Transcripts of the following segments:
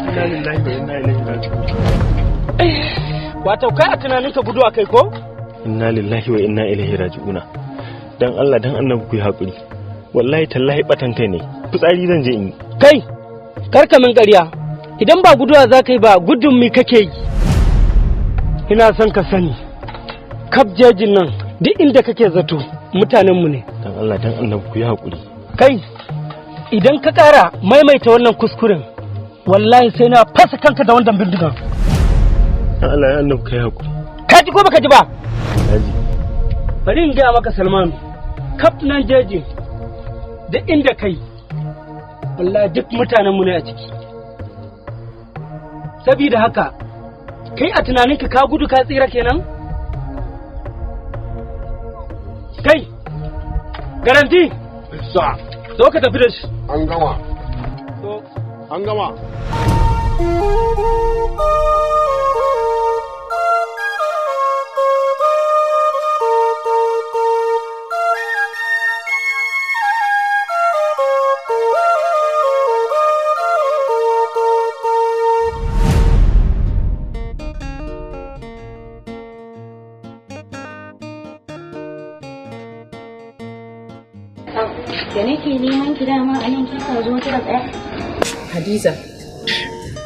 Inna lillahi wa inna ilaihi raji'un. Wato kai a tunanin ka gudu akai ko? Inna lillahi wa inna ilaihi raji'una. Dan Allah dan annabi ku yi hakuri. Wallahi tallahi batan kai ne. Fitsari zan je in yi. Kai karka min ƙarya. Idan ba guduwa za ka yi ba gudun mi kake yi. Ina son ka sani. Kaf jejin nan duk inda kake zato mutanenmu ne. Dan Allah dan annabi ku yi hakuri. Kai idan ka ƙara maimaita wannan kuskuren wallahi sai na fasa kanka da wannan bindigan. Dan Allah ya annabi kai hakuri. Ka ji ko baka ji ba? Haji. Bari in gaya maka Salman, kaf nan jeji da inda kai wallahi duk mutanenmu ne a ciki. Sabida haka kai a tunaninka ka gudu ka tsira kenan? Kai garanti sa zo ka tafi da shi. an gama an gama. Da nake neman ki dama a nan kika zo kira tsaya. Hadiza,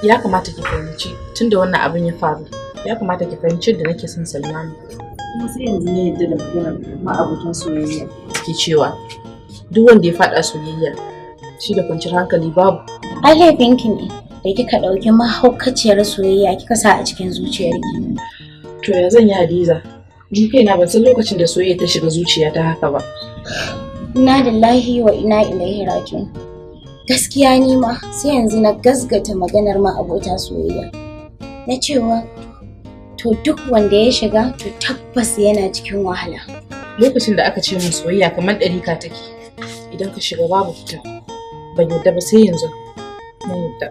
ya kamata ki fahimci tunda wannan abin ya faru. Ya kamata ki fahimci da nake son Salmanu. Kuma sai yanzu ne yadda da maganar ma'abutan soyayya. Ke cewa duk wanda ya faɗa soyayya shi da kwanciyar hankali babu. Ai laifinki ne da kika ɗauki mahaukaciyar soyayya kika sa a cikin zuciyarki. To ya zan yi Hadiza? Ni kaina ban san lokacin da soyayya ta shiga zuciyata haka ba. Inna lillahi wa inna ilaihi raji'un. Gaskiya ni ma sai yanzu na gasgata maganar ma abota soyayya. Na cewa to duk wanda ya shiga to tabbas yana cikin wahala. Lokacin da aka ce min soyayya kamar ɗarika take. Idan ka shiga babu fita. Ban yadda ba sai yanzu. Na yadda.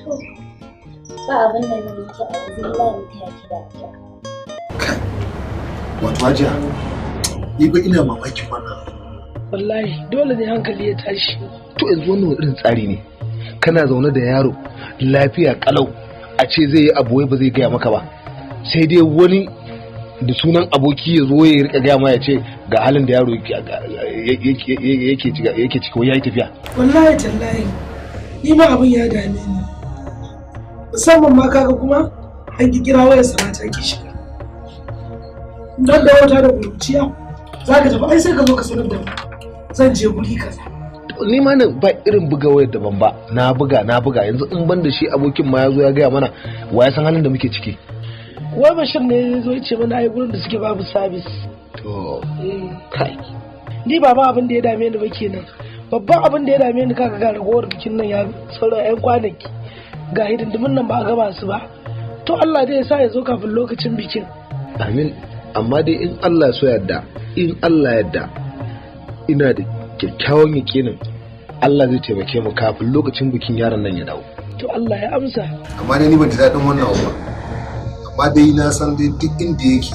To ba abin da zan yi ki a yanzu Allah ya ki da ki. Wato Hajiya, ni ba ina mamakin wannan. Wallahi dole ne hankali ya tashi. To yanzu wannan irin tsari ne. Kana zaune da yaro lafiya kalau a ce zai yi abu wai ba zai gaya maka ba. Sai dai wani da sunan aboki ya zo ya rika gaya ma ya ce ga halin da yaro yake ciki wai yayi tafiya. Wallahi tallahi ni ma abin ya dame ni. Musamman ma kaga kuma an ki kira wayar sanata ki shiga. Dan da wata da kuciya za ka tafi ai sai ka zo ka sanar da mu. Zan je guri kaza. Ni ma nan ba irin buga wayar daban ba. Na buga yanzu in ban da shi abokin ma ya zo ya gaya mana wa ya san halin da muke ciki. Wai Bashir ne ya zo ya ce mana ai gurin da suke babu sabis. To kai. Ni ba abin da ya dame ni ba kenan. Babban abin da ya dame ni kaga ga ragowar bikin nan ya sauran 'yan kwanaki. Ga hidindimin nan ba a gaba su ba. To Allah dai ya sa ya zo kafin lokacin bikin. Amin. Amma dai in Allah so yadda ina da kyakkyawan yakinin Allah zai taimake mu kafin lokacin bikin yaron nan ya dawo. To Allah ya amsa. Amma dai ni ban ji daɗin wannan abu ba. Amma dai na san dai duk inda yake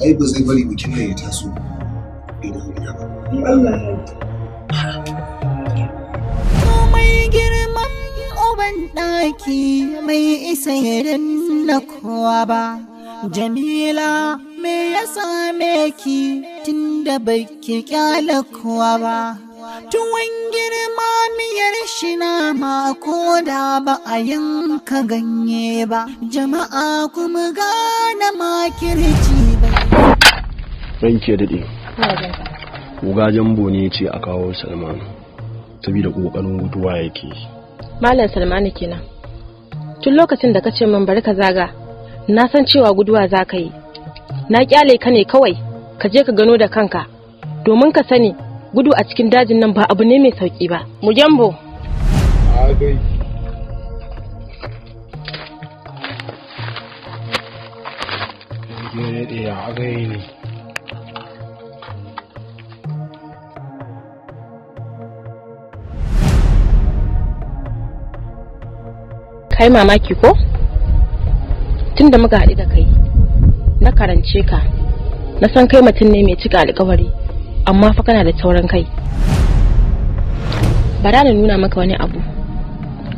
ai ba zai bari bikin nan ya taso. Allah ya mai girman uban ɗaki mai isa ya na kowa ba. Jamila me ya same ki tunda baki kyala kowa ba. Tuwon girma miyar shi na ma ko da ba a yanka ganye ba. Jama'a kuma gane makirci ba. Ranke daɗe. Uga Jambo ne ce a kawo Salmanu saboda kokarin guduwa yake. Malam Salmanu kenan. Tun lokacin da kace min bari ka zaga, na san cewa guduwa za ka yi. Na kyale ka ne kawai ka je ka gano da kanka. Domin ka sani gudu a cikin dajin nan ba abu ne mai sauki ba. Mu Jambo. Agai. Agai ne. Kai mamaki ko? Tunda muka haɗu da kai, na karance ka, na san kai mutum ne mai cika alƙawari, amma fa kana da taurin kai. bara na nuna maka wani abu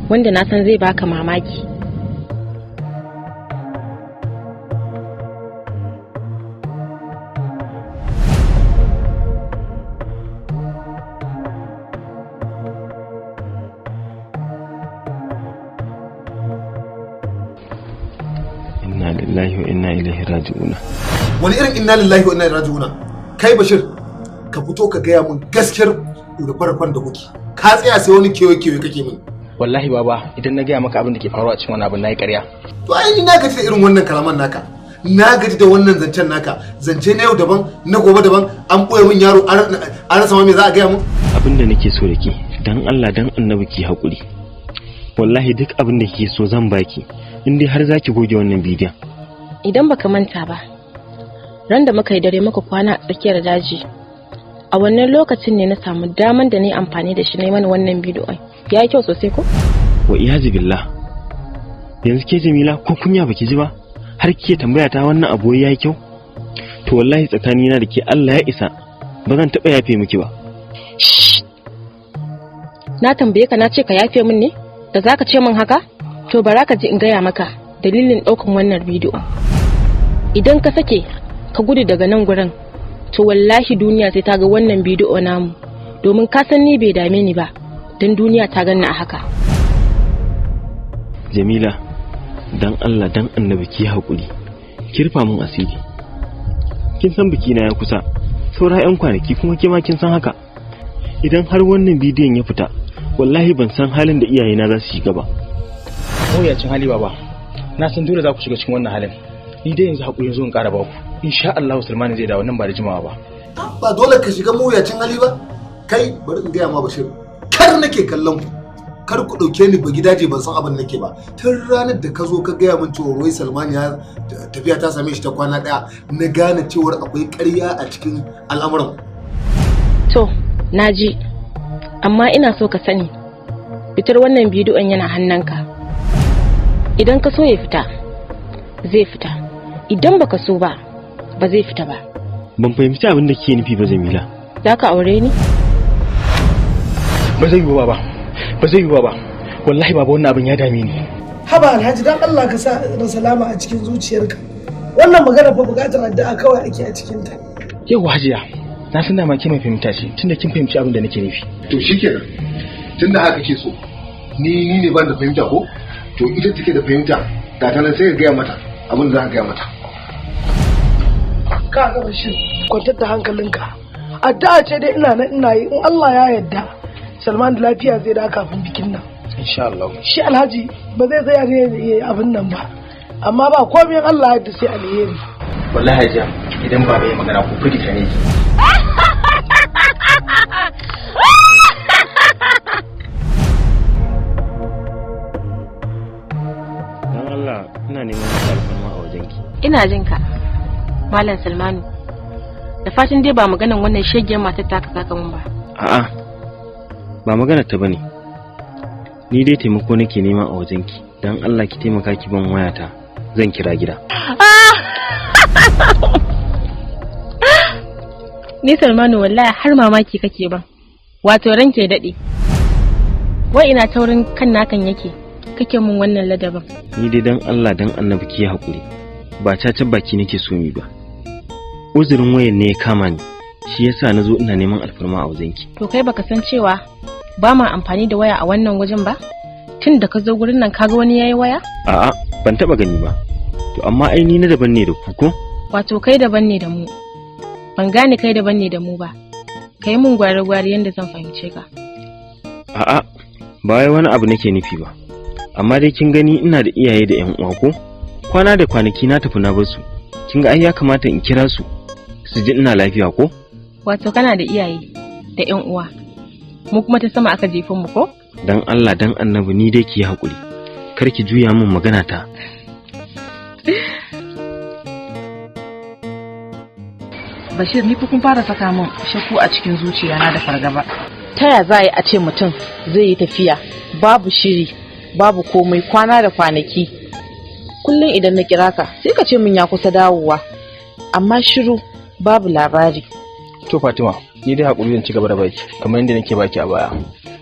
wanda na san zai baka mamaki. Inna lillahi wa inna ilaihi raji'una. Wani irin inna lillahi wa inna ilaihi raji'una? Kai Bashir, ka fito ka gaya mun gaskiyar rufe-rufen da kuke. Ka tsaya sai wani kewaye-kewaye kake min. Wallahi baba, idan na gaya maka abin da ke faruwa a cikin wannan abin nayi ƙarya. To ai ni na gaji da irin wannan kalaman naka. Na gaji da wannan zancen naka. Zance na yau daban, na gobe daban, an boye min yaro an rasa ma me za a gaya mun. Abin da nake so da ke, dan Allah dan Annabi ki haƙuri. Wallahi duk abin da kike so zan baki. In dai har zaki goge wannan bidiyon. Idan baka manta ba, ran da muka yi dare muka kwana a tsakiyar daji, a wannan lokacin ne na samu daman da ni amfani da shi na yi mana wannan bidiyon. Ya yi kyau sosai ko? Wa iyazu billah. Yanzu ke Jamila ko kunya baki ji ba? Har kike tambaya ta wannan abu ya yi kyau? To wallahi tsakanina da ke Allah ya isa. Ba zan taɓa yafe miki ba. Na tambaye ka na ce ka yafe min ne? Da zaka ce min haka? To bara ka ji in gaya maka dalilin ɗaukan wannan bidiyon. Idan ka sake ka gudu daga nan gurin, to wallahi duniya sai ta ga wannan bidiyo namu, domin ka san ni bai dame ni ba, don duniya ta ganni a haka. Jamila, dan Allah dan Annabi ki haƙuri, kirfa mun asiri. Kin san biki na ya kusa, saura 'yan kwanaki kuma ke ma kin san haka. Idan har wannan bidiyon ya fita, wallahi ban san halin da iyayena za su shiga ba. Mawuyacin hali baba, na san dole za ku shiga cikin wannan halin. Ni dai yanzu haƙuri zo in ƙara ba ku. Insha Allah Sulmani zai dawo nan ba da jimawa ba. Ba dole ka shiga mawuyacin hali ba. Kai bari in gaya ma Bashir, kar nake kallon ku. Kar ku ɗauke ni ba gidaje ban san abin nake ba. Tun ranar da ka zo ka gaya min cewa Roy Salmani ya tafiya ta same shi ta kwana ɗaya, na gane cewar akwai ƙarya a cikin al'amuran. To, naji. Amma ina so ka sani, fitar wannan bidiyon yana hannunka. Idan ka so ya fita, zai fita. Idan baka so ba, ba zai fita ba. Ban fahimci abin da kike nufi ba Jamila. Za ka aure ni? Ba zai yi ba. Ba zai yi ba. Wallahi baba wannan abin ya dame ni. Haba Alhaji dan Allah ka sa da salama a cikin zuciyarka. Wannan magana fa bukatar addu'a kawai ake a cikin ta. Yau Hajiya, na san dama ke mai fahimta ce tunda kin fahimci abin da nake nufi. To shikenan. Tunda haka ke so. Ni ne ban da fahimta ko? To ita take da fahimta. Ga ta nan sai ka gaya mata abin da za ka gaya mata. Ka ga Bashir, kwantar da hankalinka. Addu'a ce dai ina yi in Allah ya yarda. Salman da lafiya zai da kafin bikin nan. Insha Allah. Shi Alhaji ba zai tsaya ne abin nan ba. Amma ba komai Allah ya yarda sai alheri. Wallahi Hajiya, idan ba bai magana ko firgita ne. Dan Allah ina neman alfarma a wajenki. Ina jin ka, Malam Salmanu. Da fatan dai ba maganan wannan shegiyar matar ta ka saka mun ba. A'a. Ba magana ta bane. Ni dai taimako nake nema a wajenki. Dan Allah ki taimaka ki ban wayata. Zan kira gida. Ni Salmanu wallahi har mamaki kake ban. Wato ranke dade. Wai ina taurin kan nakan yake. Kake mun wannan ladabin. Ni dai dan Allah dan Annabi ki hakuri. Ba cacan baki nake so mi ba. Uzurin wayan ne ya kama ni. Shi yasa nazo ina neman alfarma a wajenki. To kai baka san cewa ba ma amfani da waya a wannan wajen ba? Tun da ka zo gurin nan kaga wani yayi waya? A'a, ban taba gani ba. To amma ai ni na daban ne da ku ko? Wato kai daban ne da mu. Ban gane kai daban ne da mu ba. Kai mun gware-gware yanda zan fahimce ka. A'a, ba wai wani abu nake nufi ba. Amma dai kin gani ina da iyaye da ƴan uwa ko? Kwana da kwanaki na tafi na bar su. Kin ga ai ya kamata in kira su ji ina lafiya ko? Wato kana da iyaye da ƴan uwa. Mu kuma ta sama aka jefin mu ko? Dan Allah dan Annabi ni dai ki hakuri. Kar ki juya min magana ta. Bashir ni kun fara saka min shakku a cikin zuciyana da fargaba. Ta ya za a ce mutum zai yi tafiya babu shiri babu komai kwana da kwanaki. Kullum idan na kira ka sai ka ce min ya kusa dawowa. Amma shiru babu labari. To Fatima, ni dai hakuri zan ci gaba da baki kamar yadda nake baki a baya.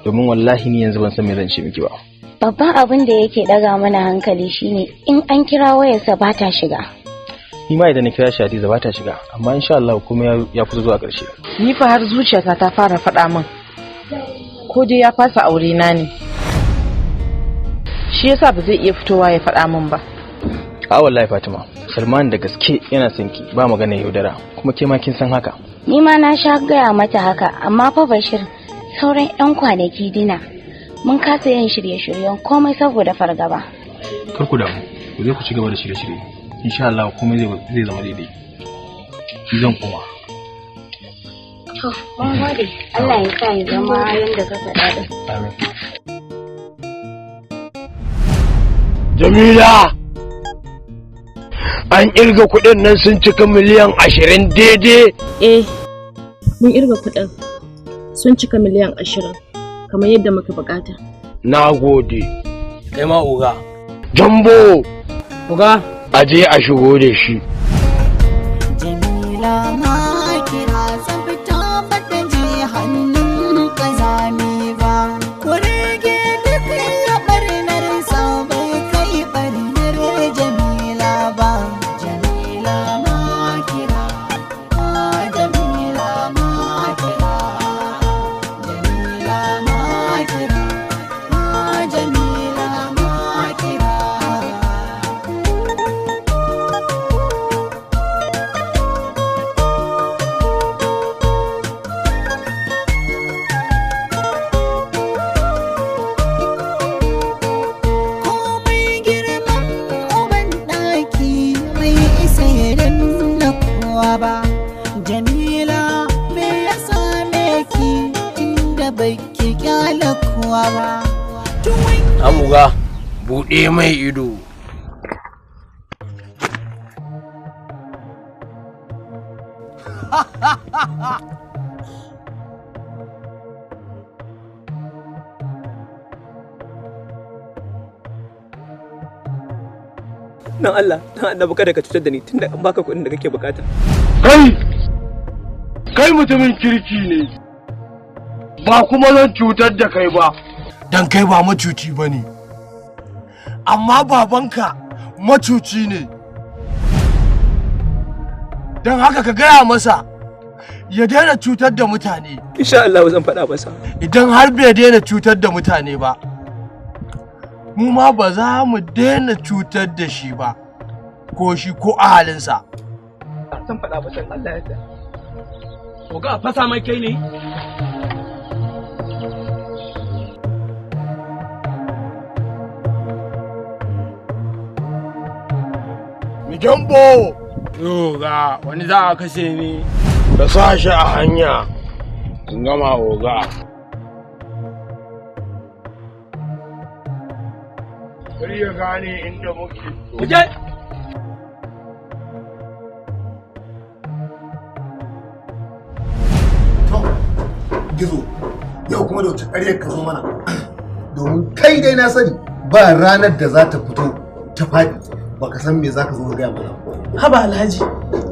domin wallahi ni yanzu ban san me zan ce miki ba. Babban abin da yake daga mana hankali shine in an kira wayarsa ba ta shiga. Ni ma idan na kira shi Hadiza ba ta shiga, amma insha Allah kuma ya kusa zuwa ƙarshe. Ni fa har zuciyata ta fara faɗa min ko dai ya fasa aure na ne. Shi yasa ba zai iya fitowa ya faɗa min ba. A wallahi Fatima, Salman da gaske yana son ki, ba magana yaudara, kuma ke ma kin san haka. Ni ma na sha gaya mata haka, amma fa Bashir sauran 'yan kwanaki dina mun kasa yin shirye-shiryen komai saboda fargaba. Kar ku damu, ku je ku ci gaba da shirye-shirye. Insha Allah komai zai zama daidai. Ki zan koma. To, mun gode. Allah ya sa ya zama yanda ka faɗa din. Amin. Jamila! An irga kuɗin nan sun cika miliyan 20 daidai? Mun irga kuɗin sun cika miliyan 20 kamar yadda muka bukata. Na gode. Kai ma uga. Jambo! Uga. Aje a shigo da shi. Jamila ma kira sabta bata je hannun kazami ba. Kurege duk ya barnar sa bai kai barnar Jamila ba. Jamila ma kira, Jamila ma kira, Jamila ma kira, Jamila ma kira. Ba Jamila me ya same ki tunda baki kyala kowa ba. Amuga buɗe mai ido. Dan Allah, dan annabi kada ka cutar da ni tunda an baka kuɗin da kake bukata. Kai mutumin kirki ne. Ba kuma zan cutar da kai ba. Dan kai ba macuci bane. Amma babanka macuci ne. Dan haka ka gaya masa ya daina cutar da mutane. Insha Allah zan faɗa masa. Idan har bai daina cutar da mutane ba, mu ma ba za mu daina cutar da shi ba, ko shi ko ahalinsa. Zan faɗa masa Allah ya yarda. Ko ga fasa mai kai ne? Mijambo! Oga, wani za a kashe ni. Da sa shi a hanya. In gama oga. Bari ya gane inda muke. Muje! To, Gizo, yau kuma da wace ƙaryar ka zo mana. Domin kai dai na sani ba ranar da za ta fito ta faɗi baka san me za ka zo ka gaya mana. Haba Alhaji,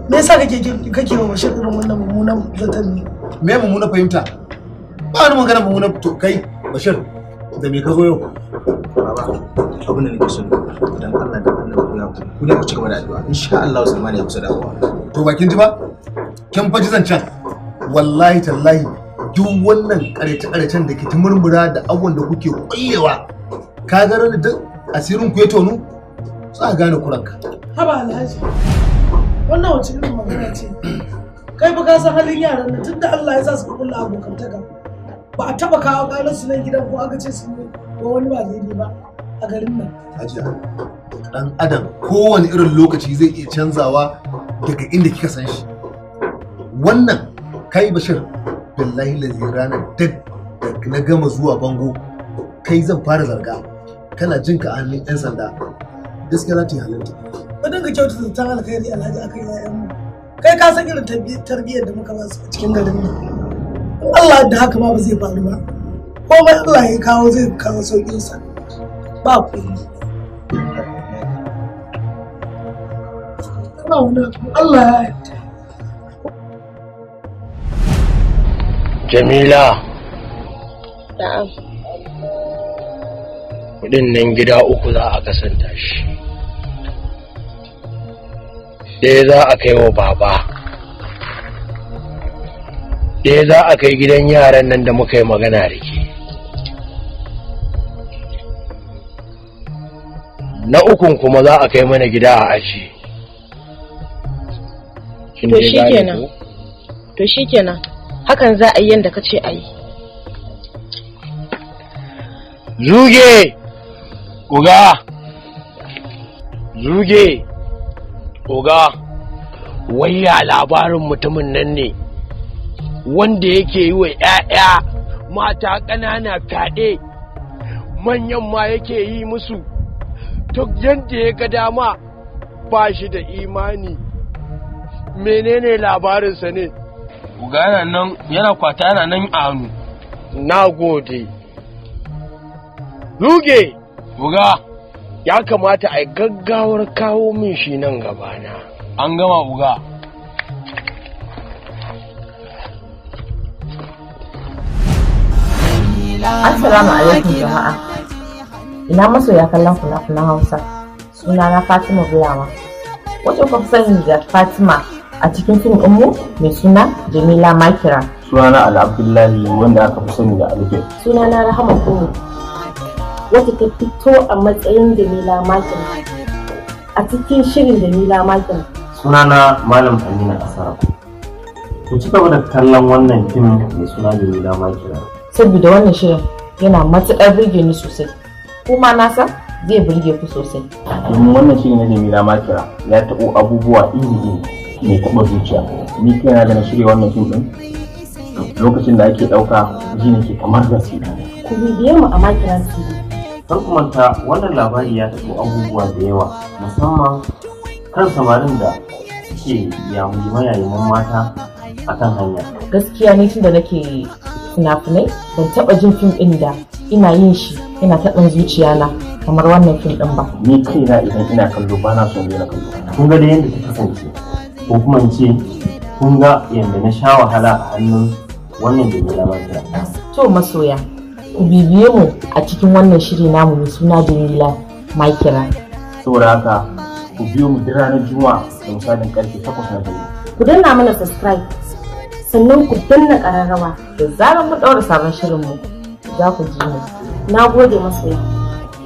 me yasa kake wa Bashir irin wannan mummunan zaton ne? Me mummuna fahimta? Ba wani magana mummuna to kai Bashir da me ka zo yau? Abin da nake so dan Allah da Allah ku ya ku ne ku ci gaba da addu'a insha Allah Salman ya kusa dawowa. To bakin ji ba? Kin faji zancen. Wallahi tallahi duk wannan ƙarece-ƙarecen da ke ta murmura da abubuwan da kuke kullewa ka ga ranar duk asirin ku ya tonu za a gane kuranka. Haba Alhaji, wannan wace irin magana ce? Kai ba ka san halin yaran nan tunda Allah ya sa su kulla abokantaka. Ba a taba kawo ƙarar su nan gidan ko aka ce su ne ko wani ba daidai ba a garin nan. Hajiya, dan adam kowane irin lokaci zai iya canzawa daga inda kika san shi. Wannan kai Bashir, billahi lazi ranar da na gama zuwa bango kai zan fara zarga. Kana jin ka a hannun 'yan sanda. Gaskiya za ta yi halinta. Ba dinga kyautata zaton alkhairi Alhaji akan yayanmu. Kai ka san irin tarbiyyar da muka ba su a cikin garin nan. Allah da haka ma ba zai faru ba. Komai Allah ya kawo zai kawo sauƙinsa. Ba ku yi. Allah ya yarda. Jamila, Na'am. Kudin nan gida uku za a kasanta shi. Ɗaya za a kai wa baba. Ɗaya za a kai gidan yaran nan da muka yi magana da ke. Na ukun kuma za a kai mana gida a aji. To shi kenan. Hakan za a yi yadda ka ce a yi. Zuge! Oga! Zuge! Oga! Wayya labarin mutumin nan ne wanda yake yi wa 'ya'ya mata ƙanana fyaɗe, manyan ma yake yi musu duk yadda ya ga dama, ba shi da imani. Menene labarinsa ne? Uga yana nan, yana kwata yana nan a hannu. Na gode. Zuge! Uga! Ya kamata a gaggawar kawo min shi nan gabana. An gama uga. Assalamu alaikum jama'a. Ina masoya kallon fina-finan Hausa. Sunana Fatima Bulama. Wacce kuka sani da Fatima a cikin fim ɗinmu mai suna Jamila Makira. Sunana Ali Abdullahi wanda aka fi sani da Alifin. Sunana Rahama Kulu. Wacce ta fito a matsayin Jamila Makira a cikin shirin Jamila Makira. Sunana Malam Amina Asara. Ku ci gaba da kallon wannan fim mai suna Jamila Makira. Saboda wannan shirin yana matuƙar burge ni sosai. Kuma nasa zai burge ku sosai. Domin wannan shirin na Jamila Makira ya taɓo abubuwa iri-iri mai taɓa zuciya. Ni kaina da na shirya wannan fim ɗin lokacin da ake ɗauka ji nake kamar gaske. Ku bibiye mu a Makira TV. Kar ku manta wannan labari ya taɓo abubuwa da yawa, musamman kan samarin da suke yayin mata akan hanya. Gaskiya ne tunda nake fina-finai ban taɓa jin fim ɗin da ina yin shi ina taɓin zuciya na kamar wannan fim ɗin ba. Ni kaina idan ina kallo ba na son daina kallo. Kun ga da yadda ta kasance, ko kuma in ce kun ga yadda na sha wahala a hannun wannan Jamila Makira. To masoya, ku bibiye mu a cikin wannan shiri namu mai suna Jamila Makira. Saboda haka ku biyo mu duk ranar Juma'a da misalin karfe 8 na dare. Ku danna mana subscribe, sannan ku danna ƙararrawa da zarar mu ɗaura sabon shirinmu za ku ji mu. Na gode masoya,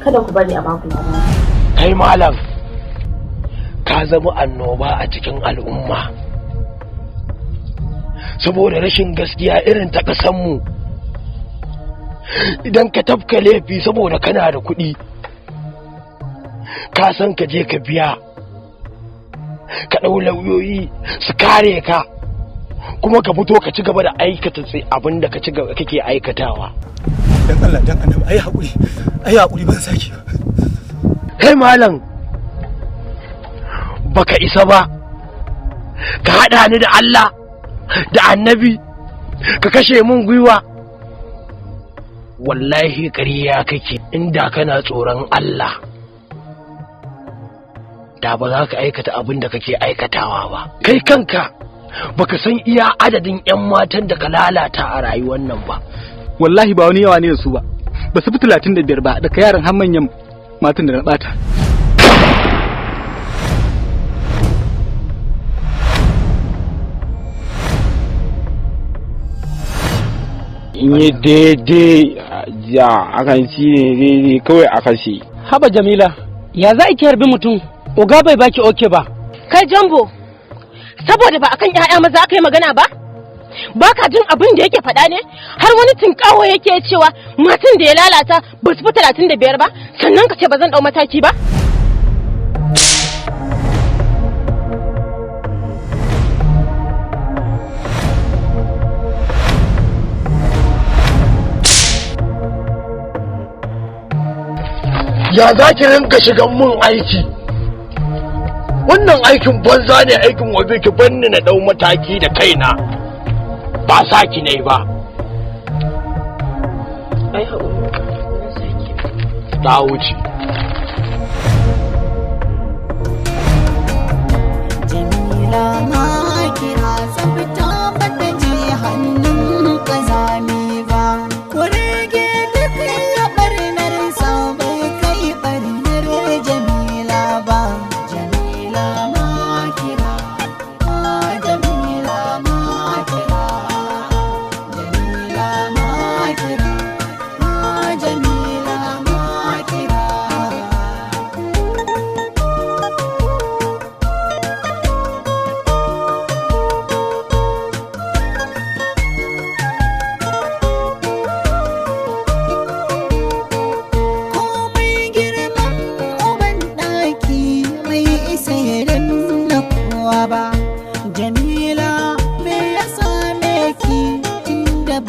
kada ku bari a baku labari. Kai malam, ka zama annoba a cikin al'umma saboda rashin gaskiya irin ta ƙasanmu. Idan ka tafka laifi saboda kana da kuɗi, ka san ka je ka biya, ka ɗau lauyoyi su kare ka, kuma ka fito ka ci gaba da aikata abin da kake aikatawa. Dan Allah dan Annabi ayi haƙuri ban saki. Kai malam, baka isa ba ka haɗa ni da Allah da Annabi ka kashe mun gwiwa. Wallahi ƙarya kake. Inda kana tsoron Allah da ba za ka aikata abin da kake aikatawa ba. Kai kanka baka san iya adadin 'yan matan da ka lalata a rayuwar nan ba. Wallahi ba wani yawa ne da su ba su fi 35 ba, daga yaran har manyan matan da na bata. In yi daidai ja akan shi ne daidai kawai a kashe. Haba Jamila, ya za ki harbi mutum? Oga bai baki oke ba. Kai Jambo, saboda ba akan 'ya'ya maza aka yi magana ba? Ba ka jin abin da yake faɗa ne? Har wani tinkawo yake cewa matan da ya lalata ba su fi 35 ba, sannan ka ce ba zan ɗau mataki ba? Ya za ki rinka shigan mun aiki? Wannan aikin banza ne, aikin wabe. Ki banni na ɗau mataki da kaina, ba saki ne ba. Ai haƙuri, ta wuce. Jamila Makira tsafta bata je hannun ƙazami ba. Kurege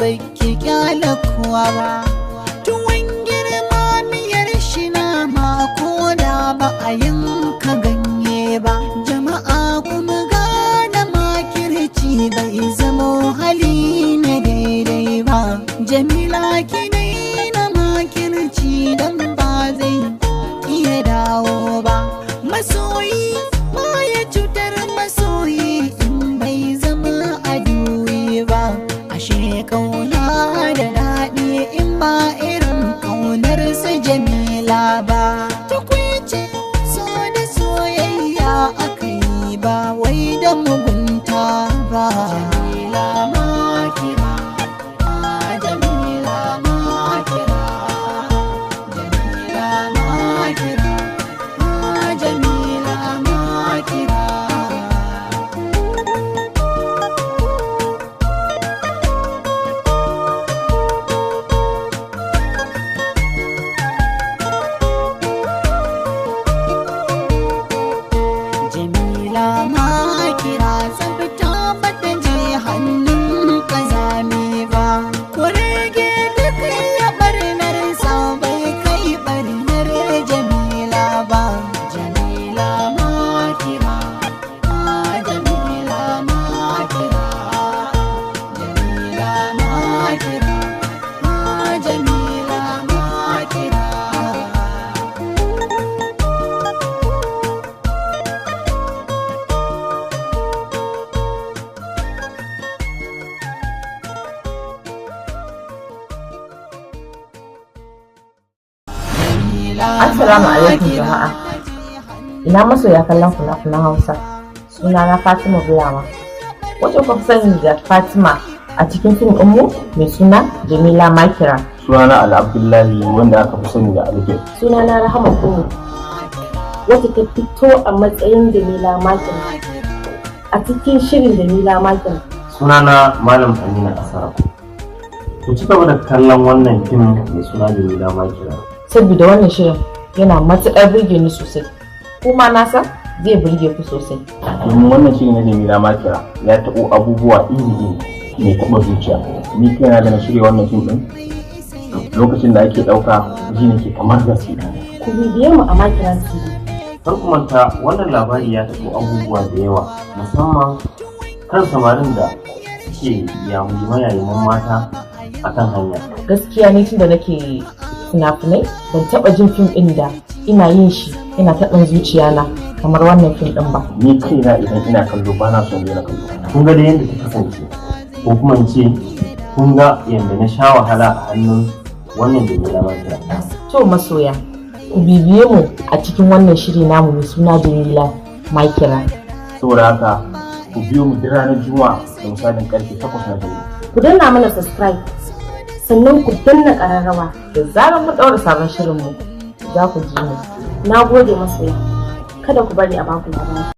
baki kyala kuwa ba. Tuwon girma miyar shi na mako da ba a yanka ganye ba. Jama'a kuma gane makirci bai zamo hali na daidai ba. Jamila ki daina makirci dan ba zai iya dawo ba. Masoyi ma ya cutar masoyi in bai zama aduwi ba. Ashe kauna da daɗi in ba irin kaunar su Jamila ba. Tukwice so da soyayya aka yi ba wai da mugunta ba. Jamila ma kira, Jamila ma kira, Jamila ma kira, Jamila ma kira. Jamila ma kira tsabta bata je hannun kazami ba. Kurege duk ya barnar sa bai kai barnar Jamila ba. Jamila ma kira, Jamila ma kira, Jamila ma kira, Jamila ma kira. Assalamu alaikum jama'a. Ina masoya kallon fina-finan Hausa. Sunana Fatima Bulawa. Wacce kuka sani da Fatima a cikin fim ɗinmu mai suna Jamila Makira. Sunana Ali Abdullahi wanda aka fi sani da Alifin. Sunana Rahama Kumu. Wacce ta fito a matsayin Jamila Makira a cikin shirin Jamila Makira. Sunana Malam Amina Asara. Ku ci gaba da kallon wannan fim mai suna Jamila Makira. Saboda wannan shirin yana matuƙar burge ni sosai, kuma na san zai burge ku sosai. Domin wannan shirin na Jamila Makira ya taɓo abubuwa iri-iri mai taɓa zuciya. Ni kaina da na shirya wannan fim ɗin lokacin da ake ɗauka ji nake kamar gaske. Ku bibiye mu a Makira TV. Kar ku manta wannan labari ya taɓo abubuwa da yawa, musamman kan samarin da ke yayin mata a kan hanya. Gaskiya ne tunda nake fina-finai ban taɓa jin fim ɗin da ina yin shi ina taɓin zuciya na kamar wannan fim ɗin ba. Ni kaina idan ina kallo ba na son daina kallo. Kun ga da yadda ta kasance, ko kuma in ce kun ga yadda na sha wahala a hannun wannan Jamila Makira. To masoya, ku bibiye mu a cikin wannan shiri namu mai suna Jamila Makira. Saboda haka ku biyo mu duk ranar Juma'a da misalin karfe 8 na dare. Ku danna mana subscribe, sannan ku danna ƙararrawa da zarar mu ɗaura sabon shirinmu za ku ji mu. Na gode masoya, kada ku bari a baku labari.